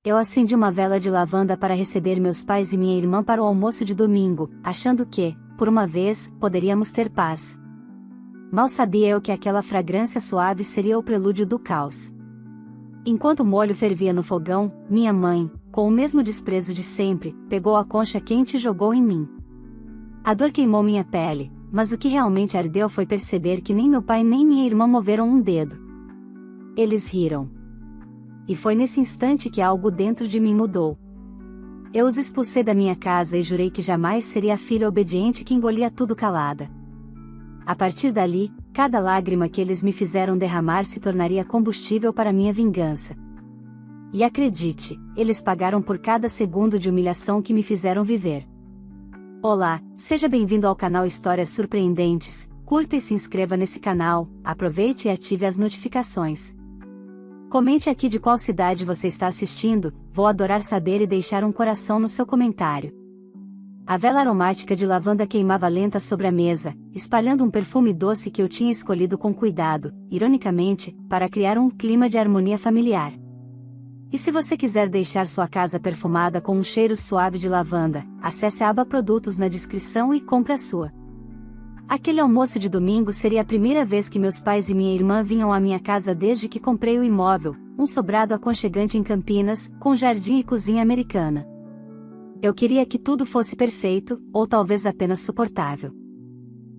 Eu acendi uma vela de lavanda para receber meus pais e minha irmã para o almoço de domingo, achando que, por uma vez, poderíamos ter paz. Mal sabia eu que aquela fragrância suave seria o prelúdio do caos. Enquanto o molho fervia no fogão, minha mãe, com o mesmo desprezo de sempre, pegou a concha quente e jogou em mim. A dor queimou minha pele, mas o que realmente ardeu foi perceber que nem meu pai nem minha irmã moveram um dedo. Eles riram. E foi nesse instante que algo dentro de mim mudou. Eu os expulsei da minha casa e jurei que jamais seria a filha obediente que engolia tudo calada. A partir dali, cada lágrima que eles me fizeram derramar se tornaria combustível para minha vingança. E acredite, eles pagaram por cada segundo de humilhação que me fizeram viver. Olá, seja bem-vindo ao canal Histórias Surpreendentes. Curta e se inscreva nesse canal, aproveite e ative as notificações. Comente aqui de qual cidade você está assistindo, vou adorar saber e deixar um coração no seu comentário. A vela aromática de lavanda queimava lenta sobre a mesa, espalhando um perfume doce que eu tinha escolhido com cuidado, ironicamente, para criar um clima de harmonia familiar. E se você quiser deixar sua casa perfumada com um cheiro suave de lavanda, acesse a aba Produtos na descrição e compre a sua. Aquele almoço de domingo seria a primeira vez que meus pais e minha irmã vinham à minha casa desde que comprei o imóvel, um sobrado aconchegante em Campinas, com jardim e cozinha americana. Eu queria que tudo fosse perfeito, ou talvez apenas suportável.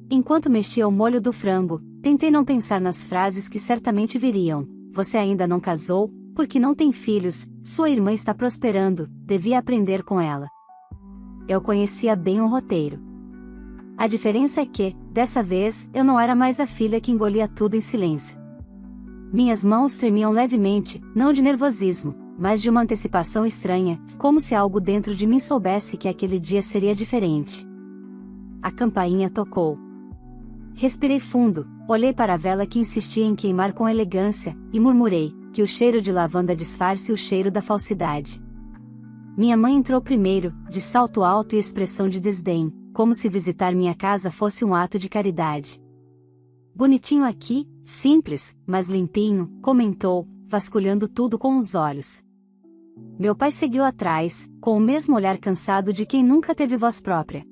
Enquanto mexia o molho do frango, tentei não pensar nas frases que certamente viriam. Você ainda não casou, porque não tem filhos, sua irmã está prosperando, devia aprender com ela. Eu conhecia bem o roteiro. A diferença é que, dessa vez, eu não era mais a filha que engolia tudo em silêncio. Minhas mãos tremiam levemente, não de nervosismo, mas de uma antecipação estranha, como se algo dentro de mim soubesse que aquele dia seria diferente. A campainha tocou. Respirei fundo, olhei para a vela que insistia em queimar com elegância, e murmurei, que o cheiro de lavanda disfarce o cheiro da falsidade. Minha mãe entrou primeiro, de salto alto e expressão de desdém, como se visitar minha casa fosse um ato de caridade. Bonitinho aqui, simples, mas limpinho, comentou, vasculhando tudo com os olhos. Meu pai seguiu atrás, com o mesmo olhar cansado de quem nunca teve voz própria.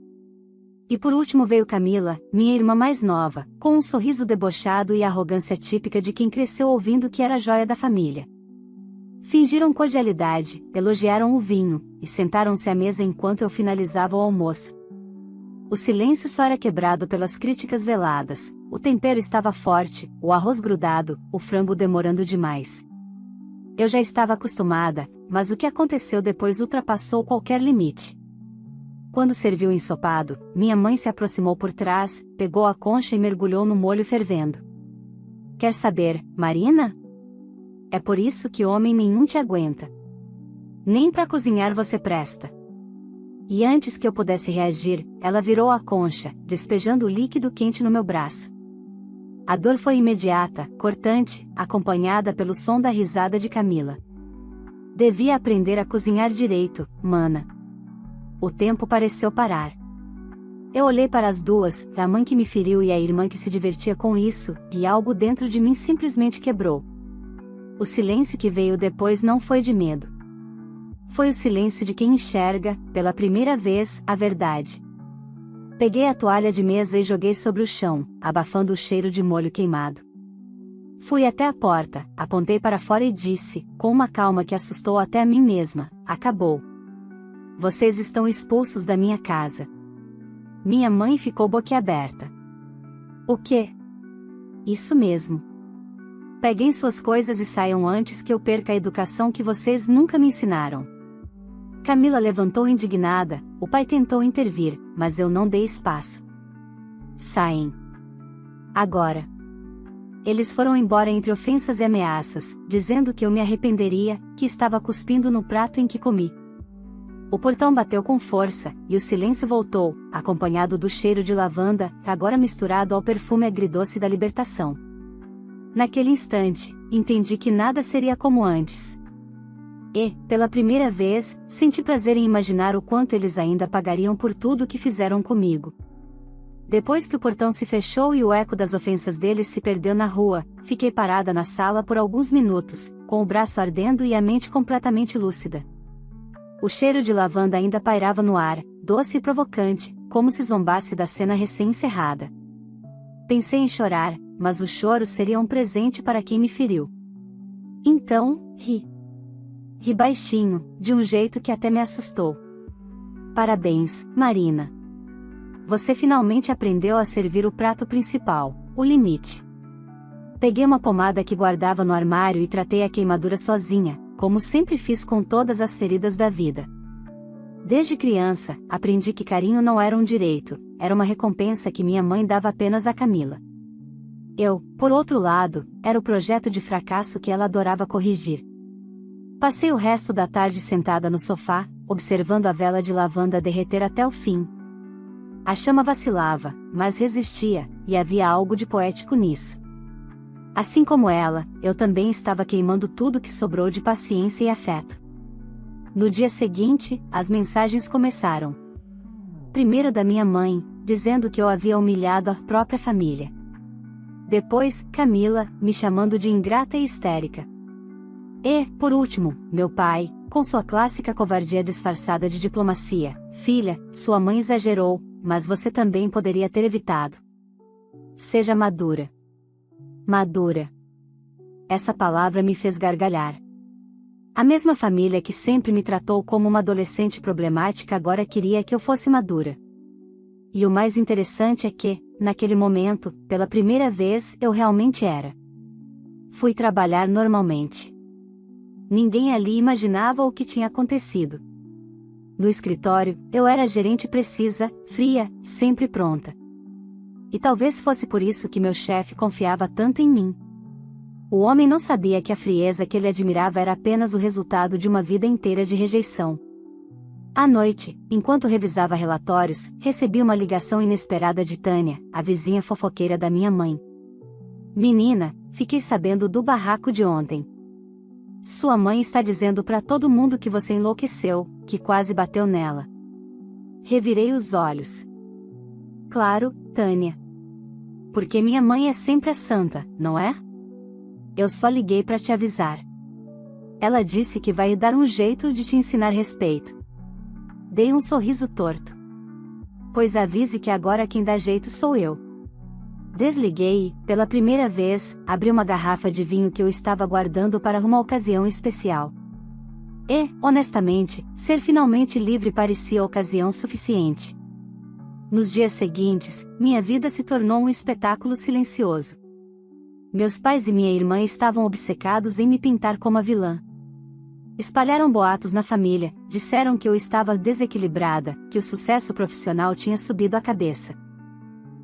E por último veio Camila, minha irmã mais nova, com um sorriso debochado e a arrogância típica de quem cresceu ouvindo que era a joia da família. Fingiram cordialidade, elogiaram o vinho, e sentaram-se à mesa enquanto eu finalizava o almoço. O silêncio só era quebrado pelas críticas veladas, o tempero estava forte, o arroz grudado, o frango demorando demais. Eu já estava acostumada, mas o que aconteceu depois ultrapassou qualquer limite. Quando serviu o ensopado, minha mãe se aproximou por trás, pegou a concha e mergulhou no molho fervendo. Quer saber, Marina? É por isso que homem nenhum te aguenta. Nem para cozinhar você presta. E antes que eu pudesse reagir, ela virou a concha, despejando o líquido quente no meu braço. A dor foi imediata, cortante, acompanhada pelo som da risada de Camila. Devia aprender a cozinhar direito, mana. O tempo pareceu parar. Eu olhei para as duas, a mãe que me feriu e a irmã que se divertia com isso, e algo dentro de mim simplesmente quebrou. O silêncio que veio depois não foi de medo. Foi o silêncio de quem enxerga, pela primeira vez, a verdade. Peguei a toalha de mesa e joguei sobre o chão, abafando o cheiro de molho queimado. Fui até a porta, apontei para fora e disse, com uma calma que assustou até a mim mesma, acabou. Vocês estão expulsos da minha casa. Minha mãe ficou boquiaberta. O quê? Isso mesmo. Peguem suas coisas e saiam antes que eu perca a educação que vocês nunca me ensinaram. Camila levantou indignada, o pai tentou intervir, mas eu não dei espaço. Saem. Agora. Eles foram embora entre ofensas e ameaças, dizendo que eu me arrependeria, que estava cuspindo no prato em que comi. O portão bateu com força, e o silêncio voltou, acompanhado do cheiro de lavanda, agora misturado ao perfume agridoce da libertação. Naquele instante, entendi que nada seria como antes. E, pela primeira vez, senti prazer em imaginar o quanto eles ainda pagariam por tudo o que fizeram comigo. Depois que o portão se fechou e o eco das ofensas deles se perdeu na rua, fiquei parada na sala por alguns minutos, com o braço ardendo e a mente completamente lúcida. O cheiro de lavanda ainda pairava no ar, doce e provocante, como se zombasse da cena recém-encerrada. Pensei em chorar, mas o choro seria um presente para quem me feriu. Então, ri. Ri baixinho, de um jeito que até me assustou. Parabéns, Marina. Você finalmente aprendeu a servir o prato principal, o limite. Peguei uma pomada que guardava no armário e tratei a queimadura sozinha, como sempre fiz com todas as feridas da vida. Desde criança, aprendi que carinho não era um direito, era uma recompensa que minha mãe dava apenas a Camila. Eu, por outro lado, era o projeto de fracasso que ela adorava corrigir. Passei o resto da tarde sentada no sofá, observando a vela de lavanda derreter até o fim. A chama vacilava, mas resistia, e havia algo de poético nisso. Assim como ela, eu também estava queimando tudo que sobrou de paciência e afeto. No dia seguinte, as mensagens começaram. Primeiro da minha mãe, dizendo que eu havia humilhado a própria família. Depois, Camila, me chamando de ingrata e histérica. E, por último, meu pai, com sua clássica covardia disfarçada de diplomacia: filha, sua mãe exagerou, mas você também poderia ter evitado. Seja madura. Madura. Essa palavra me fez gargalhar. A mesma família que sempre me tratou como uma adolescente problemática agora queria que eu fosse madura. E o mais interessante é que, naquele momento, pela primeira vez, eu realmente era. Fui trabalhar normalmente. Ninguém ali imaginava o que tinha acontecido. No escritório, eu era gerente precisa, fria, sempre pronta. E talvez fosse por isso que meu chefe confiava tanto em mim. O homem não sabia que a frieza que ele admirava era apenas o resultado de uma vida inteira de rejeição. À noite, enquanto revisava relatórios, recebi uma ligação inesperada de Tânia, a vizinha fofoqueira da minha mãe. Menina, fiquei sabendo do barraco de ontem. Sua mãe está dizendo para todo mundo que você enlouqueceu, que quase bateu nela. Revirei os olhos. Claro, Tânia. Porque minha mãe é sempre a santa, não é? Eu só liguei para te avisar. Ela disse que vai dar um jeito de te ensinar respeito. Dei um sorriso torto. Pois avise que agora quem dá jeito sou eu. Desliguei e, pela primeira vez, abri uma garrafa de vinho que eu estava guardando para uma ocasião especial. E, honestamente, ser finalmente livre parecia ocasião suficiente. Nos dias seguintes, minha vida se tornou um espetáculo silencioso. Meus pais e minha irmã estavam obcecados em me pintar como a vilã. Espalharam boatos na família, disseram que eu estava desequilibrada, que o sucesso profissional tinha subido a cabeça.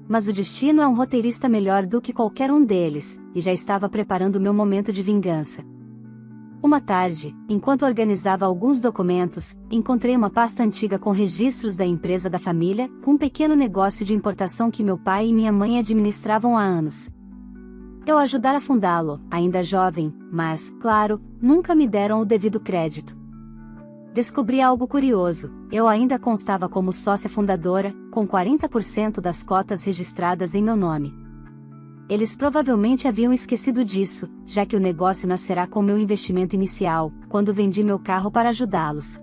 Mas o destino é um roteirista melhor do que qualquer um deles, e já estava preparando meu momento de vingança. Uma tarde, enquanto organizava alguns documentos, encontrei uma pasta antiga com registros da empresa da família, com um pequeno negócio de importação que meu pai e minha mãe administravam há anos. Eu ajudara a fundá-lo, ainda jovem, mas, claro, nunca me deram o devido crédito. Descobri algo curioso: eu ainda constava como sócia fundadora, com 40% das cotas registradas em meu nome. Eles provavelmente haviam esquecido disso, já que o negócio nascerá com meu investimento inicial, quando vendi meu carro para ajudá-los.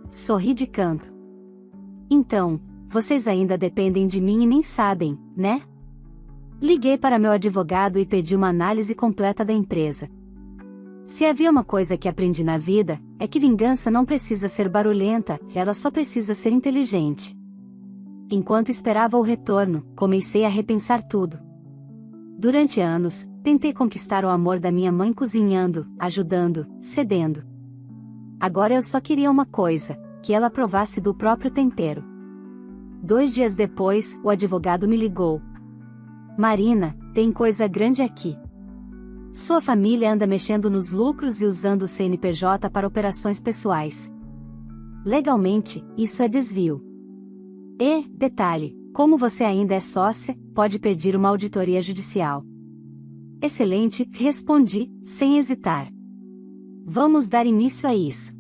Sorri de canto. Então, vocês ainda dependem de mim e nem sabem, né? Liguei para meu advogado e pedi uma análise completa da empresa. Se havia uma coisa que aprendi na vida, é que vingança não precisa ser barulhenta, ela só precisa ser inteligente. Enquanto esperava o retorno, comecei a repensar tudo. Durante anos, tentei conquistar o amor da minha mãe cozinhando, ajudando, cedendo. Agora eu só queria uma coisa: que ela provasse do próprio tempero. 2 dias depois, o advogado me ligou. Marina, tem coisa grande aqui. Sua família anda mexendo nos lucros e usando o CNPJ para operações pessoais. Legalmente, isso é desvio. E, detalhe, como você ainda é sócia, pode pedir uma auditoria judicial. Excelente, respondi, sem hesitar. Vamos dar início a isso.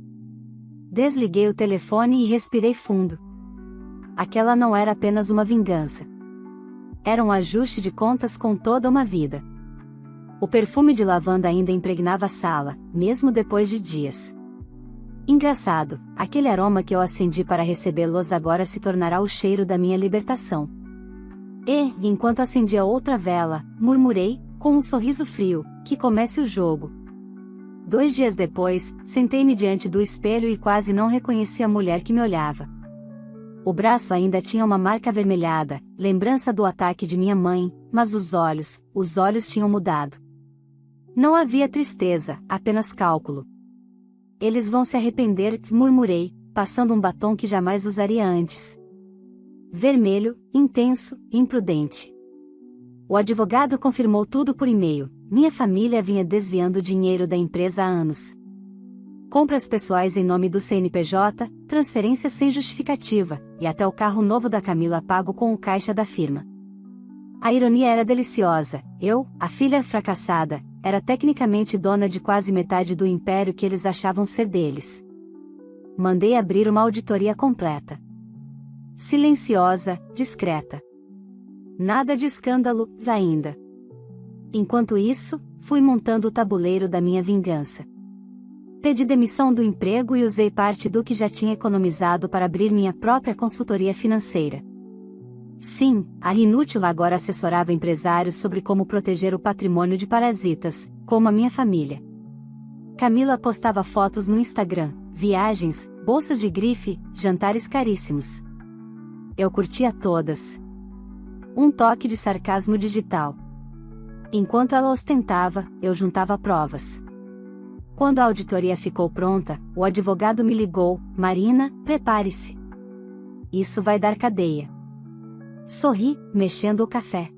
Desliguei o telefone e respirei fundo. Aquela não era apenas uma vingança. Era um ajuste de contas com toda uma vida. O perfume de lavanda ainda impregnava a sala, mesmo depois de dias. Engraçado, aquele aroma que eu acendi para recebê-los agora se tornará o cheiro da minha libertação. E, enquanto acendia outra vela, murmurei, com um sorriso frio, que comece o jogo. 2 dias depois, sentei-me diante do espelho e quase não reconheci a mulher que me olhava. O braço ainda tinha uma marca avermelhada, lembrança do ataque de minha mãe, mas os olhos tinham mudado. Não havia tristeza, apenas cálculo. Eles vão se arrepender, murmurei, passando um batom que jamais usaria antes. Vermelho, intenso, imprudente. O advogado confirmou tudo por e-mail. Minha família vinha desviando dinheiro da empresa há anos. Compras pessoais em nome do CNPJ, transferências sem justificativa, e até o carro novo da Camila pago com o caixa da firma. A ironia era deliciosa. Eu, a filha fracassada, era tecnicamente dona de quase metade do império que eles achavam ser deles. Mandei abrir uma auditoria completa. Silenciosa, discreta. Nada de escândalo, ainda. Enquanto isso, fui montando o tabuleiro da minha vingança. Pedi demissão do emprego e usei parte do que já tinha economizado para abrir minha própria consultoria financeira. Sim, a inútil agora assessorava empresários sobre como proteger o patrimônio de parasitas, como a minha família. Camila postava fotos no Instagram, viagens, bolsas de grife, jantares caríssimos. Eu curtia todas. Um toque de sarcasmo digital. Enquanto ela ostentava, eu juntava provas. Quando a auditoria ficou pronta, o advogado me ligou: Marina, prepare-se. Isso vai dar cadeia. Sorri, mexendo o café.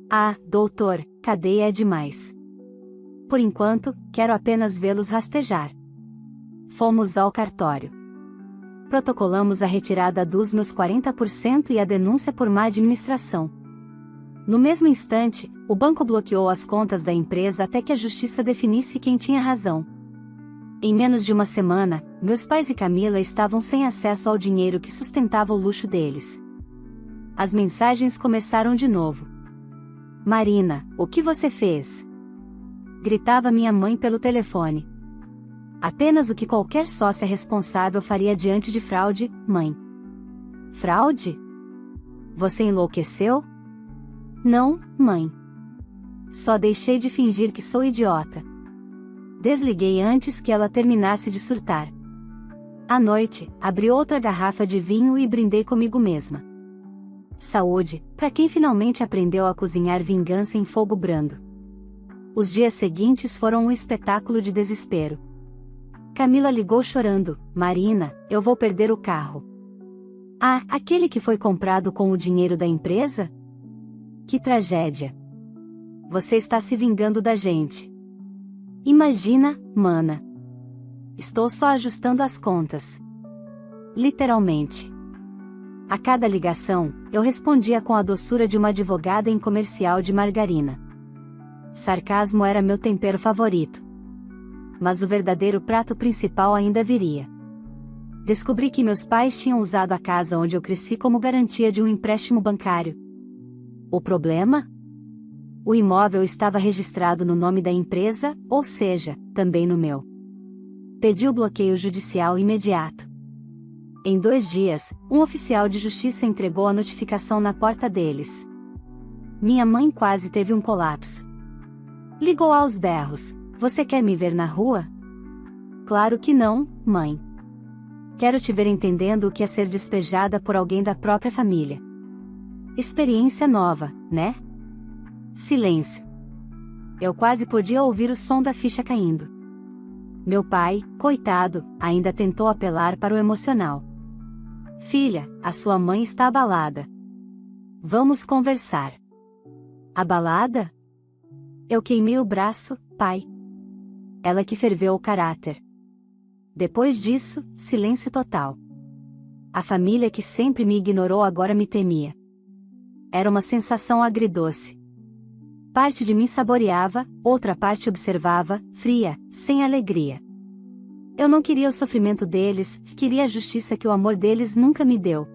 Ah, doutor, cadeia é demais. Por enquanto, quero apenas vê-los rastejar. Fomos ao cartório. Protocolamos a retirada dos meus 40% e a denúncia por má administração. No mesmo instante, o banco bloqueou as contas da empresa até que a justiça definisse quem tinha razão. Em menos de uma semana, meus pais e Camila estavam sem acesso ao dinheiro que sustentava o luxo deles. As mensagens começaram de novo. Marina, o que você fez? Gritava minha mãe pelo telefone. Apenas o que qualquer sócia responsável faria diante de fraude, mãe. Fraude? Você enlouqueceu? Não, mãe. Só deixei de fingir que sou idiota. Desliguei antes que ela terminasse de surtar. À noite, abri outra garrafa de vinho e brindei comigo mesma. Saúde, para quem finalmente aprendeu a cozinhar vingança em fogo brando. Os dias seguintes foram um espetáculo de desespero. Camila ligou chorando: Marina, eu vou perder o carro. Ah, aquele que foi comprado com o dinheiro da empresa? Que tragédia. Você está se vingando da gente. Imagina, mana. Estou só ajustando as contas. Literalmente. A cada ligação, eu respondia com a doçura de uma advogada em comercial de margarina. Sarcasmo era meu tempero favorito. Mas o verdadeiro prato principal ainda viria. Descobri que meus pais tinham usado a casa onde eu cresci como garantia de um empréstimo bancário. O problema? O imóvel estava registrado no nome da empresa, ou seja, também no meu. Pedi o bloqueio judicial imediato. Em 2 dias, um oficial de justiça entregou a notificação na porta deles. Minha mãe quase teve um colapso. Ligou aos berros: Você quer me ver na rua? Claro que não, mãe. Quero te ver entendendo o que é ser despejada por alguém da própria família. Experiência nova, né? Silêncio. Eu quase podia ouvir o som da ficha caindo. Meu pai, coitado, ainda tentou apelar para o emocional. Filha, a sua mãe está abalada. Vamos conversar. Abalada? Eu queimei o braço, pai. Ela que ferveu o caráter. Depois disso, silêncio total. A família que sempre me ignorou agora me temia. Era uma sensação agridoce. Parte de mim saboreava, outra parte observava, fria, sem alegria. Eu não queria o sofrimento deles, queria a justiça que o amor deles nunca me deu.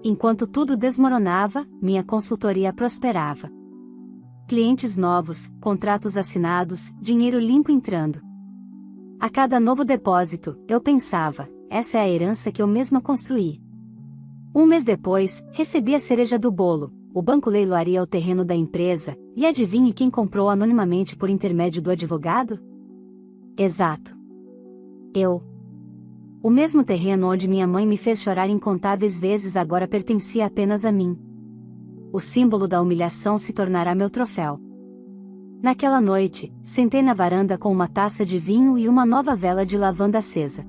Enquanto tudo desmoronava, minha consultoria prosperava. clientes novos, contratos assinados, dinheiro limpo entrando. A cada novo depósito, eu pensava, essa é a herança que eu mesma construí. Um mês depois, recebi a cereja do bolo. O banco leiloaria o terreno da empresa, e adivinhe quem comprou anonimamente por intermédio do advogado? Exato. Eu. O mesmo terreno onde minha mãe me fez chorar incontáveis vezes agora pertencia apenas a mim. O símbolo da humilhação se tornará meu troféu. Naquela noite, sentei na varanda com uma taça de vinho e uma nova vela de lavanda acesa.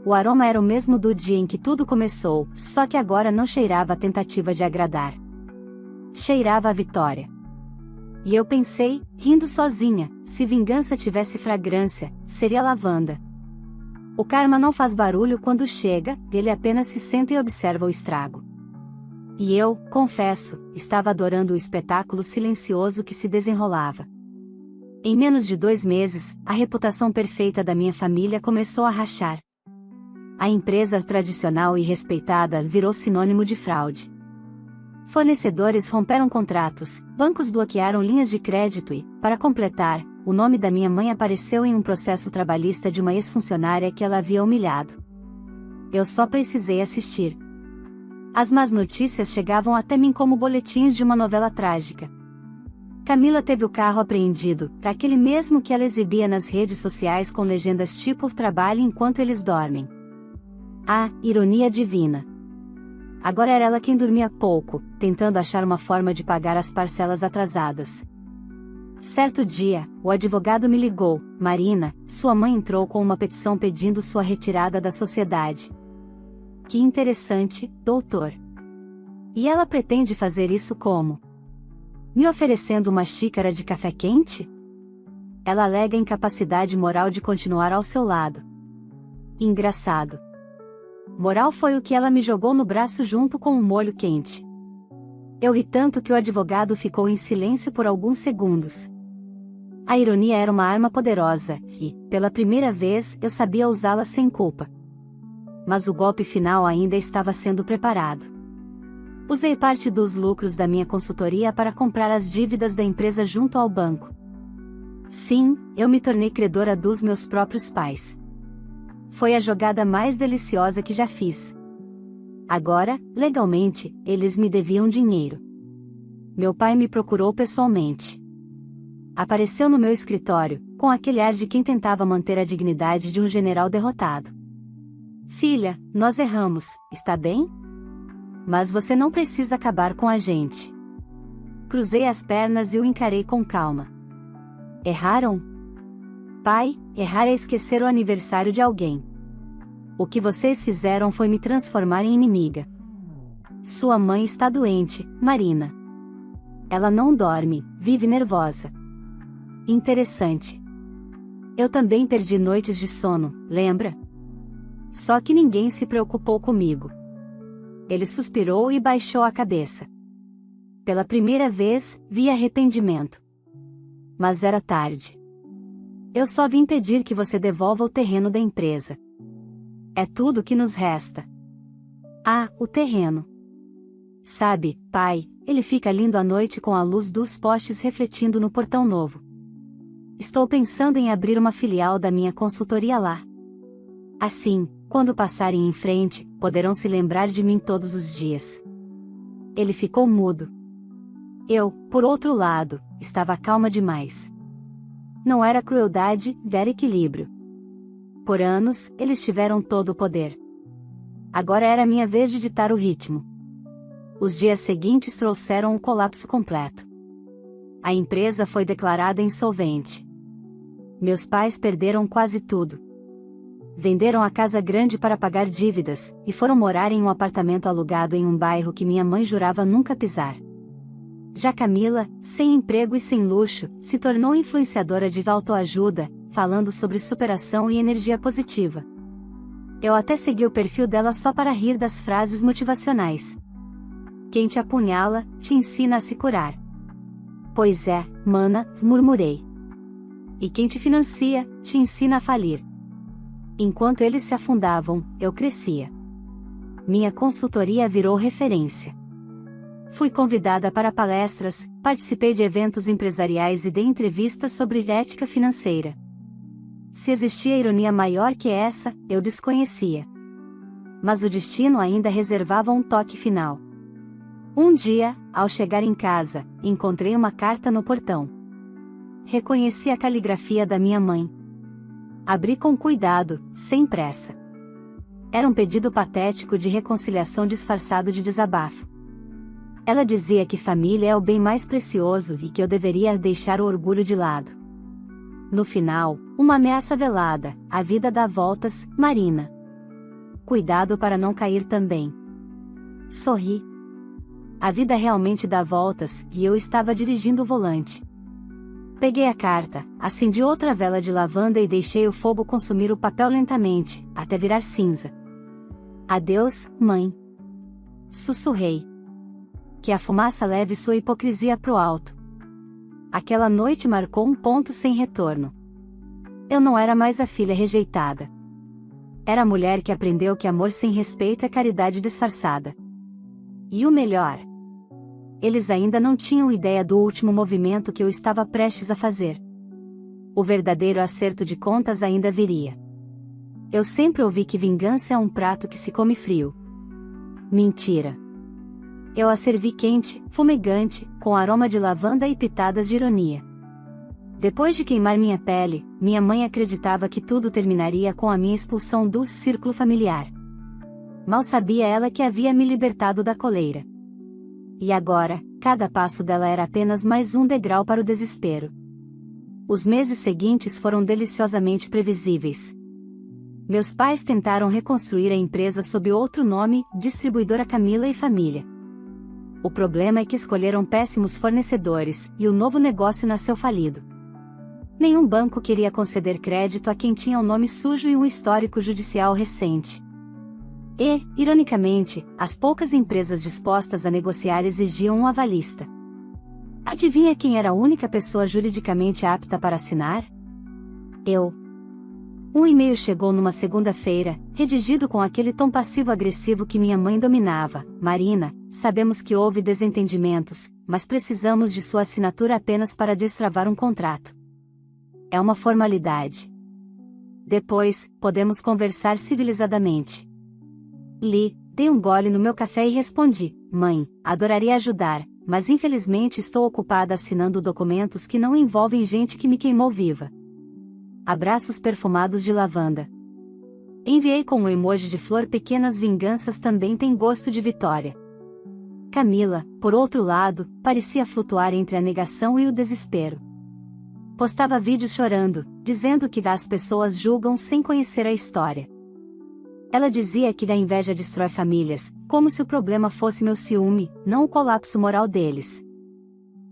O aroma era o mesmo do dia em que tudo começou, só que agora não cheirava a tentativa de agradar. Cheirava a vitória. E eu pensei, rindo sozinha, se vingança tivesse fragrância, seria lavanda. O karma não faz barulho quando chega, ele apenas se senta e observa o estrago. E eu, confesso, estava adorando o espetáculo silencioso que se desenrolava. Em menos de 2 meses, a reputação perfeita da minha família começou a rachar. A empresa tradicional e respeitada virou sinônimo de fraude. Fornecedores romperam contratos, bancos bloquearam linhas de crédito e, para completar, o nome da minha mãe apareceu em um processo trabalhista de uma ex-funcionária que ela havia humilhado. Eu só precisei assistir. As más notícias chegavam até mim como boletins de uma novela trágica. Camila teve o carro apreendido, aquele mesmo que ela exibia nas redes sociais com legendas tipo "trabalhe enquanto eles dormem". Ah, ironia divina. Agora era ela quem dormia pouco, tentando achar uma forma de pagar as parcelas atrasadas. Certo dia, o advogado me ligou: Marina, sua mãe entrou com uma petição pedindo sua retirada da sociedade. Que interessante, doutor. E ela pretende fazer isso como? Me oferecendo uma xícara de café quente? Ela alega incapacidade moral de continuar ao seu lado. Engraçado. Moral foi o que ela me jogou no braço junto com um molho quente. Eu ri tanto que o advogado ficou em silêncio por alguns segundos. A ironia era uma arma poderosa, e, pela primeira vez, eu sabia usá-la sem culpa. Mas o golpe final ainda estava sendo preparado. Usei parte dos lucros da minha consultoria para comprar as dívidas da empresa junto ao banco. Sim, eu me tornei credora dos meus próprios pais. Foi a jogada mais deliciosa que já fiz. Agora, legalmente, eles me deviam dinheiro. Meu pai me procurou pessoalmente. Apareceu no meu escritório, com aquele ar de quem tentava manter a dignidade de um general derrotado. Filha, nós erramos, está bem? Mas você não precisa acabar com a gente. Cruzei as pernas e o encarei com calma. Erraram? Pai, errar é esquecer o aniversário de alguém. O que vocês fizeram foi me transformar em inimiga. Sua mãe está doente, Marina. Ela não dorme, vive nervosa. Interessante. Eu também perdi noites de sono, lembra? Só que ninguém se preocupou comigo. Ele suspirou e baixou a cabeça. Pela primeira vez, vi arrependimento. Mas era tarde. Eu só vim pedir que você devolva o terreno da empresa. É tudo que nos resta. Ah, o terreno. Sabe, pai, ele fica lindo à noite com a luz dos postes refletindo no portão novo. Estou pensando em abrir uma filial da minha consultoria lá. Assim, quando passarem em frente, poderão se lembrar de mim todos os dias. Ele ficou mudo. Eu, por outro lado, estava calma demais. Não era crueldade, era equilíbrio. Por anos, eles tiveram todo o poder. Agora era minha vez de ditar o ritmo. Os dias seguintes trouxeram um colapso completo. A empresa foi declarada insolvente. Meus pais perderam quase tudo. Venderam a casa grande para pagar dívidas, e foram morar em um apartamento alugado em um bairro que minha mãe jurava nunca pisar. Já Camila, sem emprego e sem luxo, se tornou influenciadora de autoajuda, falando sobre superação e energia positiva. Eu até segui o perfil dela só para rir das frases motivacionais. Quem te apunhala, te ensina a se curar. Pois é, mana, murmurei. E quem te financia, te ensina a falir. Enquanto eles se afundavam, eu crescia. Minha consultoria virou referência. Fui convidada para palestras, participei de eventos empresariais e dei entrevistas sobre ética financeira. Se existia ironia maior que essa, eu desconhecia. Mas o destino ainda reservava um toque final. Um dia, ao chegar em casa, encontrei uma carta no portão. Reconheci a caligrafia da minha mãe. Abri com cuidado, sem pressa. Era um pedido patético de reconciliação disfarçado de desabafo. Ela dizia que família é o bem mais precioso e que eu deveria deixar o orgulho de lado. No final, uma ameaça velada: a vida dá voltas, Marina. Cuidado para não cair também. Sorri. A vida realmente dá voltas, e eu estava dirigindo o volante. Peguei a carta, acendi outra vela de lavanda e deixei o fogo consumir o papel lentamente, até virar cinza. Adeus, mãe. Sussurrei. Que a fumaça leve sua hipocrisia pro alto. Aquela noite marcou um ponto sem retorno. Eu não era mais a filha rejeitada. Era a mulher que aprendeu que amor sem respeito é caridade disfarçada. E o melhor: eles ainda não tinham ideia do último movimento que eu estava prestes a fazer. O verdadeiro acerto de contas ainda viria. Eu sempre ouvi que vingança é um prato que se come frio. Mentira. Eu a servi quente, fumegante, com aroma de lavanda e pitadas de ironia. Depois de queimar minha pele, minha mãe acreditava que tudo terminaria com a minha expulsão do círculo familiar. Mal sabia ela que havia me libertado da coleira. E agora, cada passo dela era apenas mais um degrau para o desespero. Os meses seguintes foram deliciosamente previsíveis. Meus pais tentaram reconstruir a empresa sob outro nome, Distribuidora Camila e Família. O problema é que escolheram péssimos fornecedores, e o novo negócio nasceu falido. Nenhum banco queria conceder crédito a quem tinha um nome sujo e um histórico judicial recente. E, ironicamente, as poucas empresas dispostas a negociar exigiam um avalista. Adivinha quem era a única pessoa juridicamente apta para assinar? Eu. Um e-mail chegou numa segunda-feira, redigido com aquele tom passivo-agressivo que minha mãe dominava. Marina, sabemos que houve desentendimentos, mas precisamos de sua assinatura apenas para destravar um contrato. É uma formalidade. Depois, podemos conversar civilizadamente. Li, dei um gole no meu café e respondi: mãe, adoraria ajudar, mas infelizmente estou ocupada assinando documentos que não envolvem gente que me queimou viva. Abraços perfumados de lavanda. Enviei com um emoji de flor. Pequenas vinganças também têm gosto de vitória. Camila, por outro lado, parecia flutuar entre a negação e o desespero. Postava vídeos chorando, dizendo que as pessoas julgam sem conhecer a história. Ela dizia que a inveja destrói famílias, como se o problema fosse meu ciúme, não o colapso moral deles.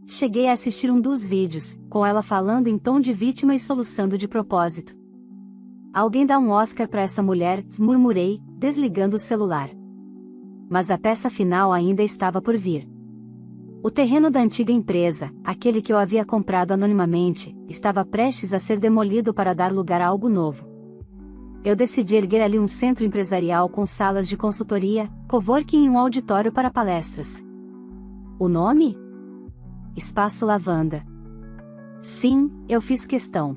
Cheguei a assistir um dos vídeos, com ela falando em tom de vítima e soluçando de propósito. Alguém dá um Oscar para essa mulher, murmurei, desligando o celular. Mas a peça final ainda estava por vir. O terreno da antiga empresa, aquele que eu havia comprado anonimamente, estava prestes a ser demolido para dar lugar a algo novo. Eu decidi erguer ali um centro empresarial com salas de consultoria, coworking e um auditório para palestras. O nome? Espaço Lavanda. Sim, eu fiz questão.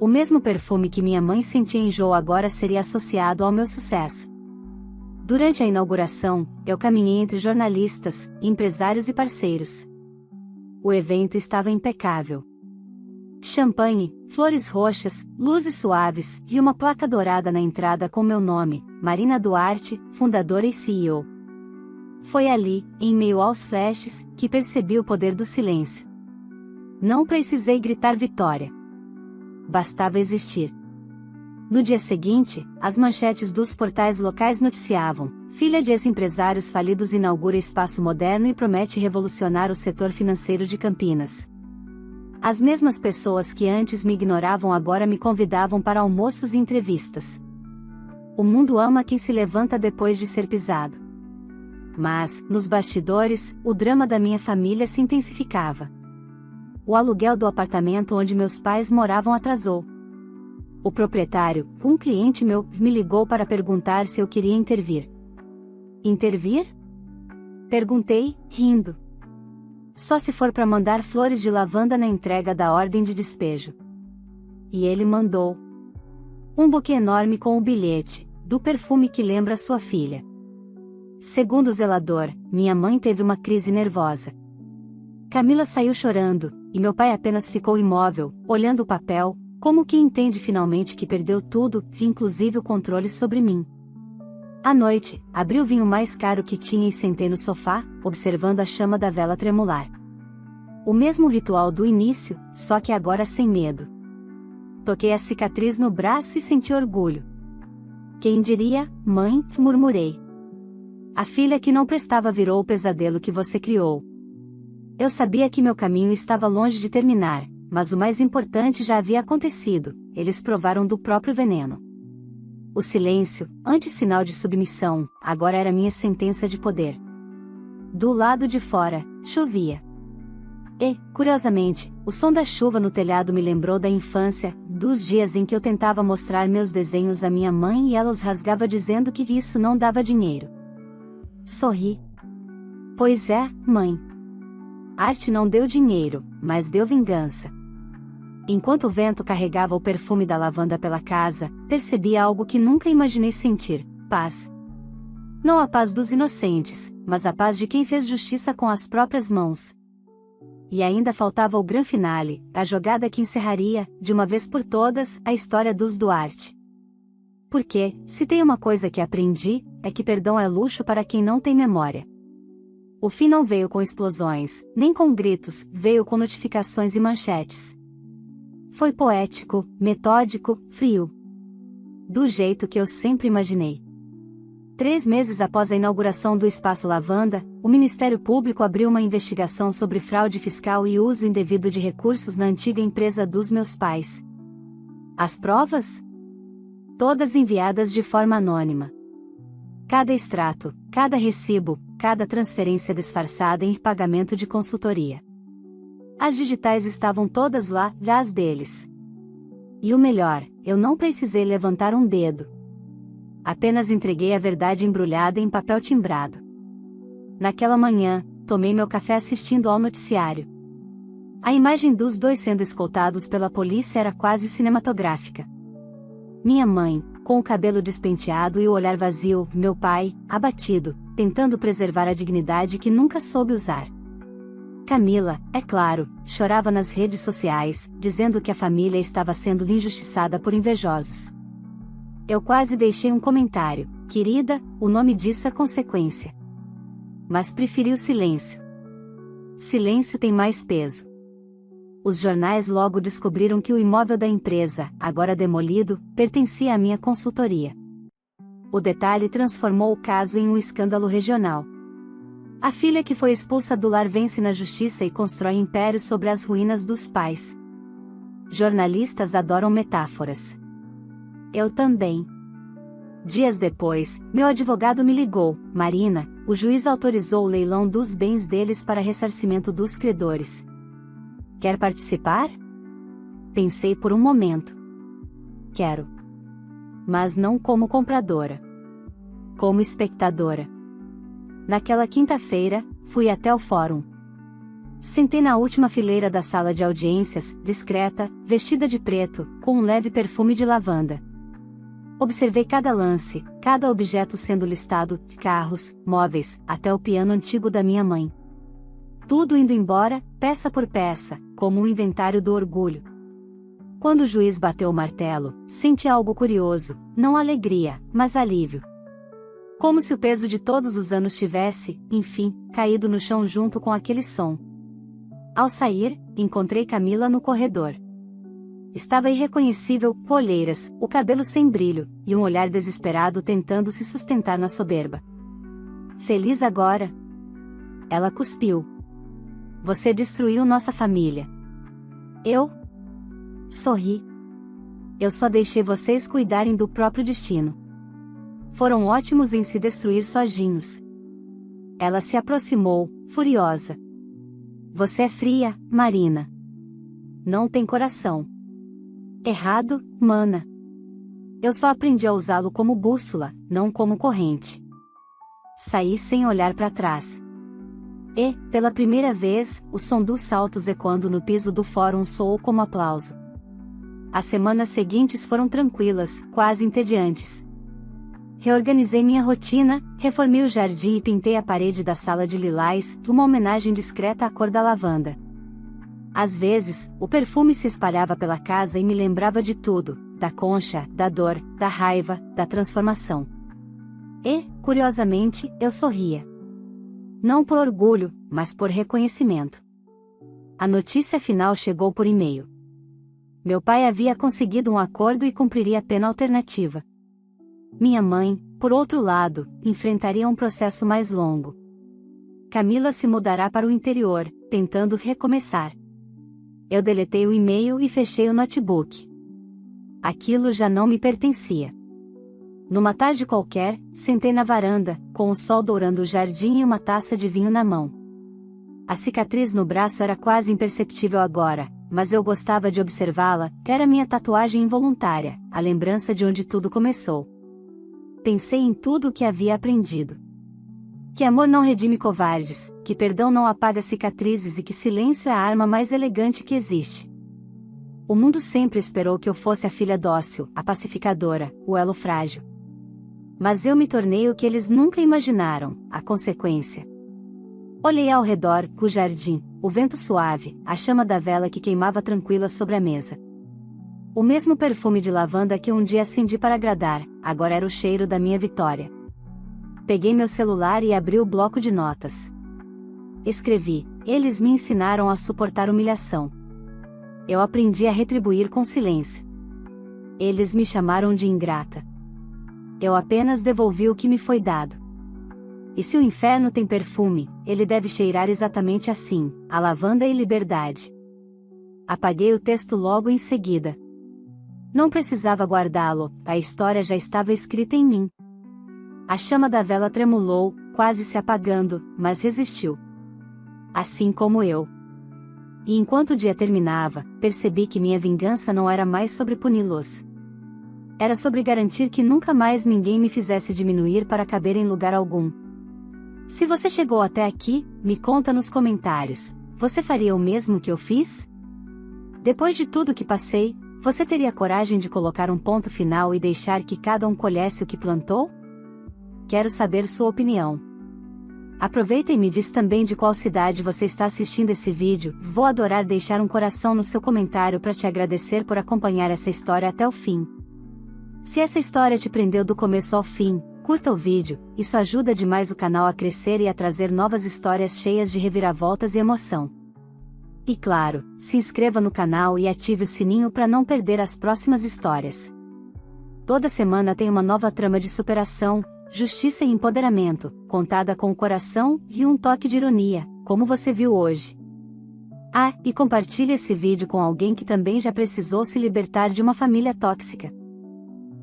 O mesmo perfume que minha mãe sentia enjoo agora seria associado ao meu sucesso. Durante a inauguração, eu caminhei entre jornalistas, empresários e parceiros. O evento estava impecável. Champanhe, flores roxas, luzes suaves e uma placa dourada na entrada com meu nome, Marina Duarte, fundadora e CEO. Foi ali, em meio aos flashes, que percebi o poder do silêncio. Não precisei gritar vitória. Bastava existir. No dia seguinte, as manchetes dos portais locais noticiavam: filha de ex-empresários falidos inaugura espaço moderno e promete revolucionar o setor financeiro de Campinas. As mesmas pessoas que antes me ignoravam agora me convidavam para almoços e entrevistas. O mundo ama quem se levanta depois de ser pisado. Mas, nos bastidores, o drama da minha família se intensificava. O aluguel do apartamento onde meus pais moravam atrasou. O proprietário, um cliente meu, me ligou para perguntar se eu queria intervir. Intervir? Perguntei, rindo. Só se for para mandar flores de lavanda na entrega da ordem de despejo. E ele mandou um buquê enorme com o bilhete, do perfume que lembra sua filha. Segundo o zelador, minha mãe teve uma crise nervosa. Camila saiu chorando, e meu pai apenas ficou imóvel, olhando o papel, como que entende finalmente que perdeu tudo, inclusive o controle sobre mim. À noite, abri o vinho mais caro que tinha e sentei no sofá, observando a chama da vela tremular. O mesmo ritual do início, só que agora sem medo. Toquei a cicatriz no braço e senti orgulho. Quem diria, mãe, murmurei. A filha que não prestava virou o pesadelo que você criou. Eu sabia que meu caminho estava longe de terminar, mas o mais importante já havia acontecido, eles provaram do próprio veneno. O silêncio, antes sinal de submissão, agora era minha sentença de poder. Do lado de fora, chovia. E, curiosamente, o som da chuva no telhado me lembrou da infância, dos dias em que eu tentava mostrar meus desenhos à minha mãe e ela os rasgava dizendo que isso não dava dinheiro. Sorri. Pois é, mãe. Arte não deu dinheiro, mas deu vingança. Enquanto o vento carregava o perfume da lavanda pela casa, percebi algo que nunca imaginei sentir: paz. Não a paz dos inocentes, mas a paz de quem fez justiça com as próprias mãos. E ainda faltava o gran finale, a jogada que encerraria, de uma vez por todas, a história dos Duarte. Porque, se tem uma coisa que aprendi, é que perdão é luxo para quem não tem memória. O fim não veio com explosões, nem com gritos, veio com notificações e manchetes. Foi poético, metódico, frio. Do jeito que eu sempre imaginei. 3 meses após a inauguração do Espaço Lavanda, o Ministério Público abriu uma investigação sobre fraude fiscal e uso indevido de recursos na antiga empresa dos meus pais. As provas? Todas enviadas de forma anônima. Cada extrato, cada recibo, cada transferência disfarçada em pagamento de consultoria. As digitais estavam todas lá, as deles. E o melhor, eu não precisei levantar um dedo. Apenas entreguei a verdade embrulhada em papel timbrado. Naquela manhã, tomei meu café assistindo ao noticiário. A imagem dos dois sendo escoltados pela polícia era quase cinematográfica. Minha mãe, com o cabelo despenteado e o olhar vazio, meu pai, abatido, tentando preservar a dignidade que nunca soube usar. Camila, é claro, chorava nas redes sociais, dizendo que a família estava sendo injustiçada por invejosos. Eu quase deixei um comentário: querida, o nome disso é consequência. Mas preferi o silêncio. Silêncio tem mais peso. Os jornais logo descobriram que o imóvel da empresa, agora demolido, pertencia à minha consultoria. O detalhe transformou o caso em um escândalo regional. A filha que foi expulsa do lar vence na justiça e constrói império sobre as ruínas dos pais. Jornalistas adoram metáforas. Eu também. Dias depois, meu advogado me ligou: Marina, o juiz autorizou o leilão dos bens deles para ressarcimento dos credores. Quer participar? Pensei por um momento. Quero. Mas não como compradora. Como espectadora. Naquela quinta-feira, fui até o fórum. Sentei na última fileira da sala de audiências, discreta, vestida de preto, com um leve perfume de lavanda. Observei cada lance, cada objeto sendo listado, carros, móveis, até o piano antigo da minha mãe. Tudo indo embora, peça por peça, como um inventário do orgulho. Quando o juiz bateu o martelo, senti algo curioso, não alegria, mas alívio. Como se o peso de todos os anos tivesse, enfim, caído no chão junto com aquele som. Ao sair, encontrei Camila no corredor. Estava irreconhecível, com olheiras, o cabelo sem brilho, e um olhar desesperado tentando se sustentar na soberba. Feliz agora? Ela cuspiu. Você destruiu nossa família. Eu? Sorri. Eu só deixei vocês cuidarem do próprio destino. Foram ótimos em se destruir sozinhos. Ela se aproximou, furiosa. Você é fria, Marina. Não tem coração. Errado, mana. Eu só aprendi a usá-lo como bússola, não como corrente. Saí sem olhar para trás. E, pela primeira vez, o som dos saltos ecoando no piso do fórum soou como aplauso. As semanas seguintes foram tranquilas, quase entediantes. Reorganizei minha rotina, reformei o jardim e pintei a parede da sala de lilás, uma homenagem discreta à cor da lavanda. Às vezes, o perfume se espalhava pela casa e me lembrava de tudo, da concha, da dor, da raiva, da transformação. E, curiosamente, eu sorria. Não por orgulho, mas por reconhecimento. A notícia final chegou por e-mail. Meu pai havia conseguido um acordo e cumpriria a pena alternativa. Minha mãe, por outro lado, enfrentaria um processo mais longo. Camila se mudará para o interior, tentando recomeçar. Eu deletei o e-mail e fechei o notebook. Aquilo já não me pertencia. Numa tarde qualquer, sentei na varanda, com o sol dourando o jardim e uma taça de vinho na mão. A cicatriz no braço era quase imperceptível agora, mas eu gostava de observá-la, era minha tatuagem involuntária, a lembrança de onde tudo começou. Pensei em tudo o que havia aprendido. Que amor não redime covardes, que perdão não apaga cicatrizes e que silêncio é a arma mais elegante que existe. O mundo sempre esperou que eu fosse a filha dócil, a pacificadora, o elo frágil. Mas eu me tornei o que eles nunca imaginaram, a consequência. Olhei ao redor, o jardim, o vento suave, a chama da vela que queimava tranquila sobre a mesa. O mesmo perfume de lavanda que um dia acendi para agradar, agora era o cheiro da minha vitória. Peguei meu celular e abri o bloco de notas. Escrevi: eles me ensinaram a suportar humilhação. Eu aprendi a retribuir com silêncio. Eles me chamaram de ingrata. Eu apenas devolvi o que me foi dado. E se o inferno tem perfume, ele deve cheirar exatamente assim, a lavanda e liberdade. Apaguei o texto logo em seguida. Não precisava guardá-lo, a história já estava escrita em mim. A chama da vela tremulou, quase se apagando, mas resistiu. Assim como eu. E enquanto o dia terminava, percebi que minha vingança não era mais sobre puni-los. Era sobre garantir que nunca mais ninguém me fizesse diminuir para caber em lugar algum. Se você chegou até aqui, me conta nos comentários, você faria o mesmo que eu fiz? Depois de tudo que passei, você teria coragem de colocar um ponto final e deixar que cada um colhesse o que plantou? Quero saber sua opinião. Aproveita e me diz também de qual cidade você está assistindo esse vídeo, vou adorar deixar um coração no seu comentário para te agradecer por acompanhar essa história até o fim. Se essa história te prendeu do começo ao fim, curta o vídeo, isso ajuda demais o canal a crescer e a trazer novas histórias cheias de reviravoltas e emoção. E claro, se inscreva no canal e ative o sininho para não perder as próximas histórias. Toda semana tem uma nova trama de superação, justiça e empoderamento, contada com o coração e um toque de ironia, como você viu hoje. Ah, e compartilhe esse vídeo com alguém que também já precisou se libertar de uma família tóxica.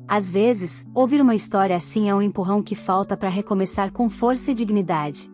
Às vezes, ouvir uma história assim é um empurrão que falta para recomeçar com força e dignidade.